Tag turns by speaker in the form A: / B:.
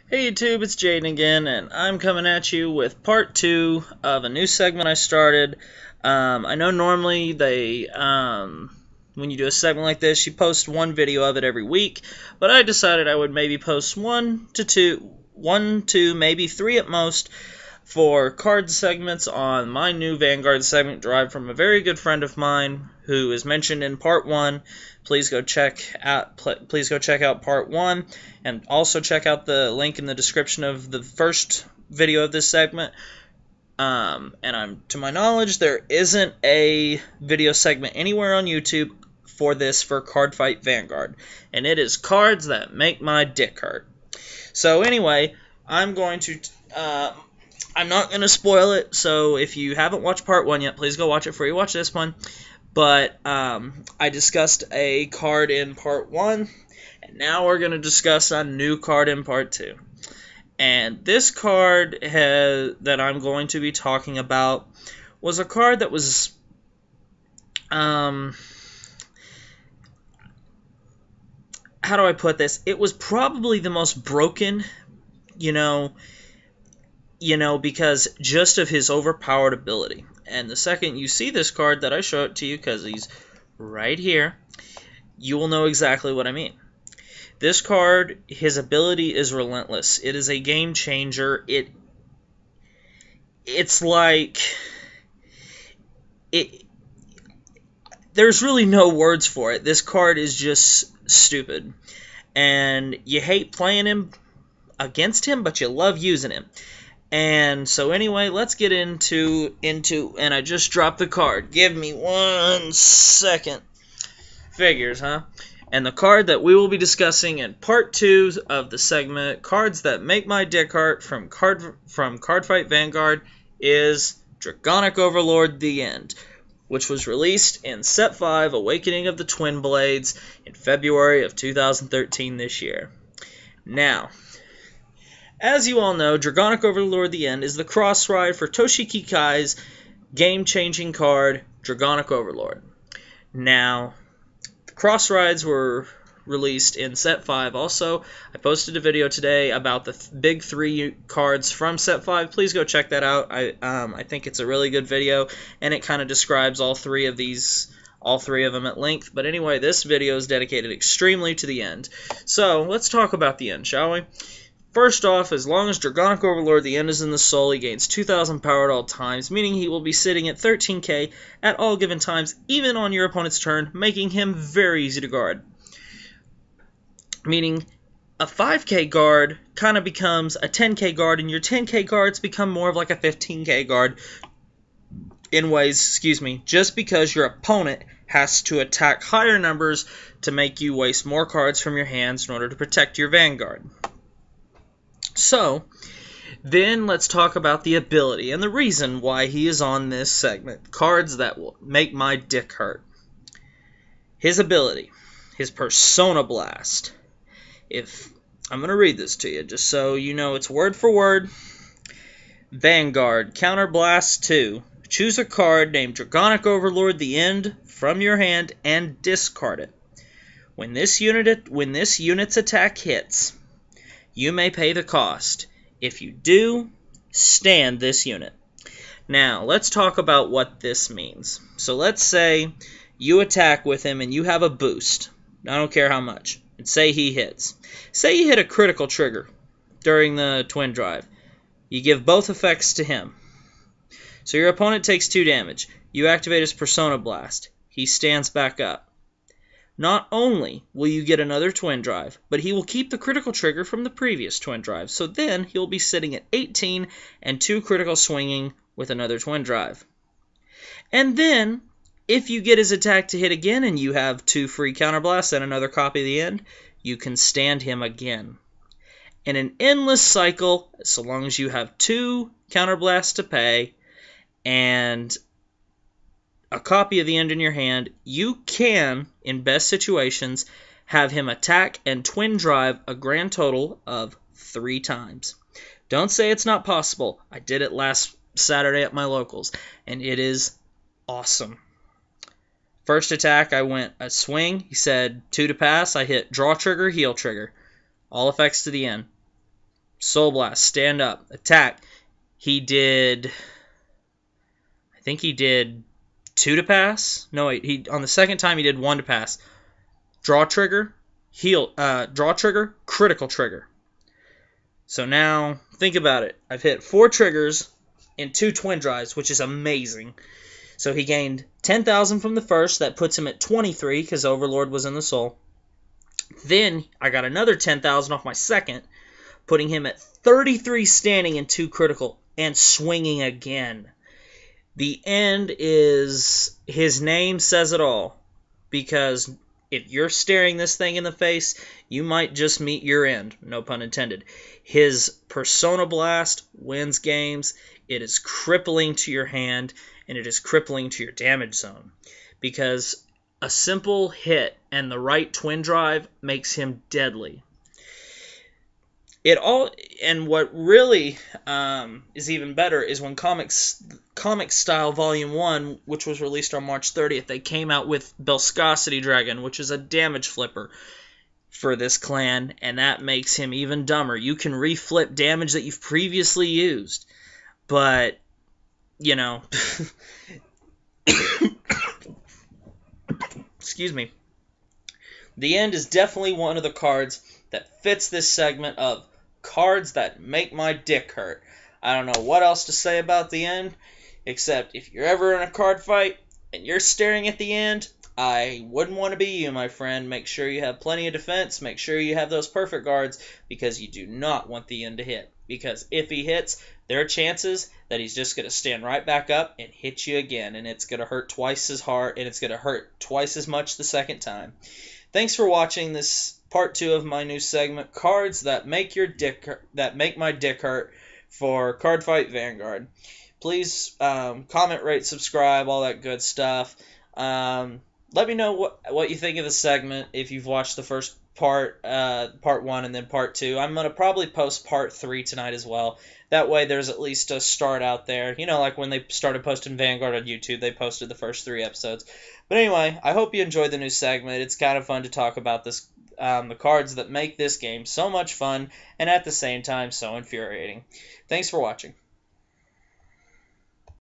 A: Hey YouTube, it's Jaden again, and I'm coming at you with part 2 of a new segment I started. I know normally when you do a segment like this, you post one video of it every week, but I decided I would maybe post one to two, maybe three at most, for card segments on my new Vanguard segment derived from a very good friend of mine who is mentioned in part 1. Please go check out part 1, and also check out the link in the description of the first video of this segment. To my knowledge, there isn't a video segment anywhere on YouTube for Card Fight Vanguard, and it is Cards That Make My Dick Hurt. So anyway, I'm not going to spoil it, so if you haven't watched part 1 yet, please go watch it before you watch this one. But I discussed a card in part 1, and now we're going to discuss a new card in part 2. And this card that I'm going to be talking about was a card that was how do I put this? It was probably the most broken, because just of his overpowered ability. And the second you see this card that I show it to you, because he's right here, you will know exactly what I mean. This card, his ability is relentless. It is a game changer. It's like there's really no words for it. This card is just stupid. And you hate playing him against him, but you love using him. And so anyway, let's get into and I just dropped the card. Give me 1 second. Figures, huh? And the card that we will be discussing in part 2 of the segment, Cards That Make My Dick Hurt from Card Fight Vanguard, is Draconic Overlord: The End, which was released in Set 5, Awakening of the Twin Blades, in February of 2013 this year. Now, as you all know, Draconic Overlord: The End is the cross-ride for Toshiki Kai's game-changing card, Draconic Overlord. Now, the cross-rides were released in Set 5. Also, I posted a video today about the big 3 cards from Set 5. Please go check that out. I think it's a really good video, and it kind of describes all three of them at length. But anyway, this video is dedicated extremely to the end. So, let's talk about the end, shall we? First off, as long as Draconic Overlord: The End is in the soul, he gains 2,000 power at all times, meaning he will be sitting at 13k at all given times, even on your opponent's turn, making him very easy to guard. Meaning, a 5k guard kind of becomes a 10k guard, and your 10k guards become more of like a 15k guard in ways, just because your opponent has to attack higher numbers to make you waste more cards from your hands in order to protect your Vanguard. So, then let's talk about the ability and the reason why he is on this segment. Cards that will make my dick hurt. His ability, his Persona Blast. I'm going to read this to you just so you know it's word for word. Vanguard, Counter Blast 2. Choose a card named Draconic Overlord: The End from your hand and discard it. When this unit's attack hits, you may pay the cost. If you do, stand this unit. Now, let's talk about what this means. So let's say you attack with him and you have a boost. I don't care how much. And say he hits. Say you hit a critical trigger during the twin drive. You give both effects to him. So your opponent takes 2 damage. You activate his Persona Blast. He stands back up. Not only will you get another twin drive, but he will keep the critical trigger from the previous twin drive. So then he'll be sitting at 18 and 2 critical swinging with another twin drive. And then, if you get his attack to hit again and you have 2 free counterblasts and another copy of the end, you can stand him again. In an endless cycle, so long as you have 2 counterblasts to pay and a copy of the end in your hand, you can, in best situations, have him attack and twin drive a grand total of 3 times. Don't say it's not possible. I did it last Saturday at my locals, and it is awesome. First attack, I went a swing. He said 2 to pass. I hit draw trigger, heal trigger. All effects to the end. Soul Blast, stand up, attack. He did, I think he did 2 to pass. No, wait, on the second time he did 1 to pass. Draw trigger, heal, draw trigger, critical trigger. So now, think about it. I've hit 4 triggers in 2 twin drives, which is amazing. So he gained 10,000 from the first. That puts him at 23 because Overlord was in the soul. Then I got another 10,000 off my second, putting him at 33 standing in 2 critical and swinging again. The end is, his name says it all, because if you're staring this thing in the face, you might just meet your end, no pun intended. His Persona Blast wins games. It is crippling to your hand, and it is crippling to your damage zone, because a simple hit and the right twin drive makes him deadly. And what really is even better is when Comic Style Volume 1, which was released on March 30th, they came out with Belskosity Dragon, which is a damage flipper for this clan, and that makes him even dumber. You can reflip damage that you've previously used, but, you know, excuse me. The end is definitely one of the cards that fits this segment of cards that make my dick hurt. I don't know what else to say about the end, except if you're ever in a card fight and you're staring at the end, I wouldn't want to be you, my friend. Make sure you have plenty of defense. Make sure you have those perfect guards, because you do not want the end to hit. Because if he hits, there are chances that he's just going to stand right back up and hit you again, and it's going to hurt twice as hard, and it's going to hurt twice as much the second time. Thanks for watching this part 2 of my new segment, Cards That Make My Dick Hurt, for Card Fight Vanguard. Please comment, rate, subscribe, all that good stuff. Let me know what you think of the segment if you've watched the first part 1 and then part 2. I'm going to probably post part 3 tonight as well. That way there's at least a start out there. You know, like when they started posting Vanguard on YouTube, they posted the first 3 episodes. But anyway, I hope you enjoyed the new segment. It's kind of fun to talk about this, the cards that make this game so much fun and at the same time so infuriating. Thanks for watching.